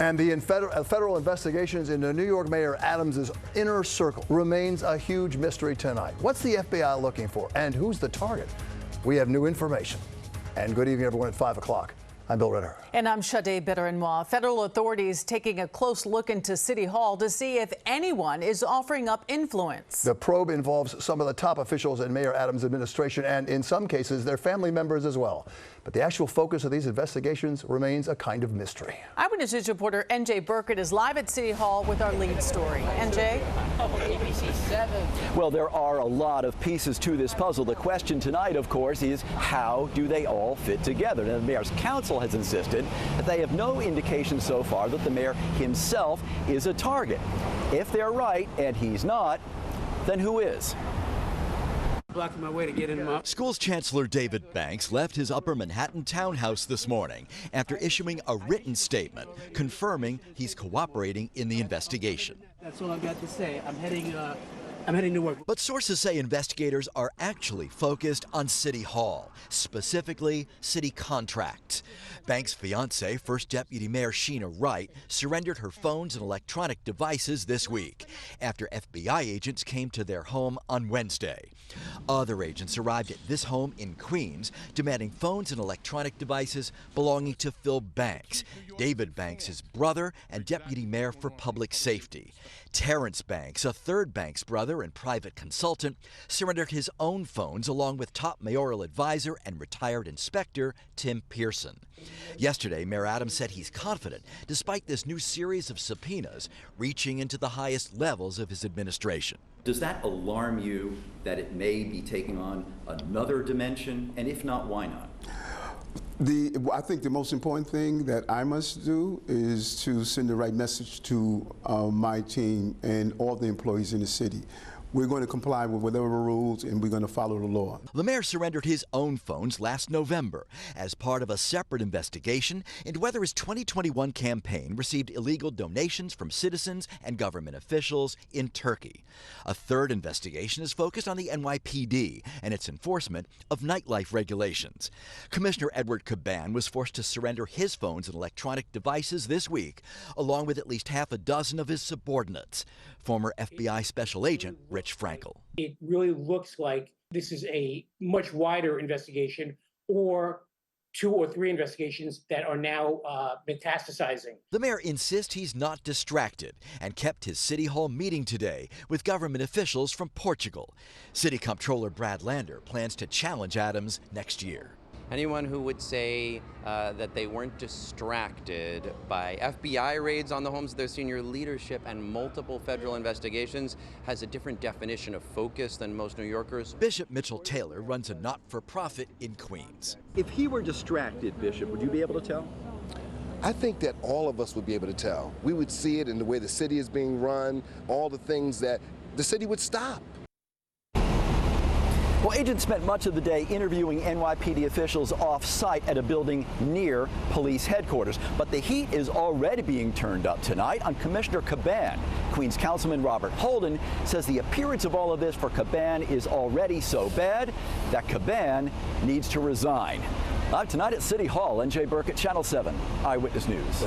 And the federal investigations into New York Mayor Adams' inner circle remains a huge mystery tonight. What's the FBI looking for, and who's the target? We have new information. And good evening, everyone, at 5 o'clock. I'm Bill Ritter. And I'm Sade Bitterenmois. Federal authorities taking a close look into City Hall to see if anyone is offering up influence. The probe involves some of the top officials in Mayor Adams' administration and, in some cases, their family members as well. But the actual focus of these investigations remains a kind of mystery. Eyewitness News reporter NJ Burkett is live at City Hall with our lead story. NJ? WABC-TV. Well, there are a lot of pieces to this puzzle. The question tonight, of course, is how do they all fit together? Now, the mayor's council has insisted that they have no indication so far that the mayor himself is a target. If they're right, and he's not, then who is? Blocking my way to get in my... Schools Chancellor David Banks left his Upper Manhattan townhouse this morning after issuing a written statement confirming he's cooperating in the investigation. That's all I've got to say. I'm heading to work. But sources say investigators are actually focused on City Hall, specifically city contracts. Banks' fiancee, First Deputy Mayor Sheena Wright, surrendered her phones and electronic devices this week after FBI agents came to their home on Wednesday. Other agents arrived at this home in Queens, demanding phones and electronic devices belonging to Phil Banks, David Banks' brother and Deputy Mayor for Public Safety. Terrence Banks, a third Banks brother and private consultant, surrendered his own phones along with top mayoral advisor and retired inspector Tim Pearson. Yesterday, Mayor Adams said he's confident, despite this new series of subpoenas reaching into the highest levels of his administration. Does that alarm you that it may be taking on another dimension? And if not, why not? I think the most important thing that I must do is to send the right message to my team and all the employees in the city. We're going to comply with whatever rules, and we're going to follow the law. The mayor surrendered his own phones last November as part of a separate investigation into whether his 2021 campaign received illegal donations from citizens and government officials in Turkey. A third investigation is focused on the NYPD and its enforcement of nightlife regulations. Commissioner Edward Caban was forced to surrender his phones and electronic devices this week, along with at least half a dozen of his subordinates. Former FBI Special Agent Rich Frankel. It really looks like this is a much wider investigation, or 2 or 3 investigations that are now metastasizing. The mayor insists he's not distracted and kept his City Hall meeting today with government officials from Portugal. City Comptroller Brad Lander plans to challenge Adams next year. Anyone who would say that they weren't distracted by FBI raids on the homes of their senior leadership and multiple federal investigations has a different definition of focus than most New Yorkers. Bishop Mitchell Taylor runs a not-for-profit in Queens. If he were distracted, Bishop, would you be able to tell? I think that all of us would be able to tell. We would see it in the way the city is being run, all the things that the city would stop. Well, agents spent much of the day interviewing NYPD officials off-site at a building near police headquarters. But the heat is already being turned up tonight on Commissioner Caban. Queens Councilman Robert Holden says the appearance of all of this for Caban is already so bad that Caban needs to resign. Live tonight at City Hall, NJ Burkett, Channel 7, Eyewitness News.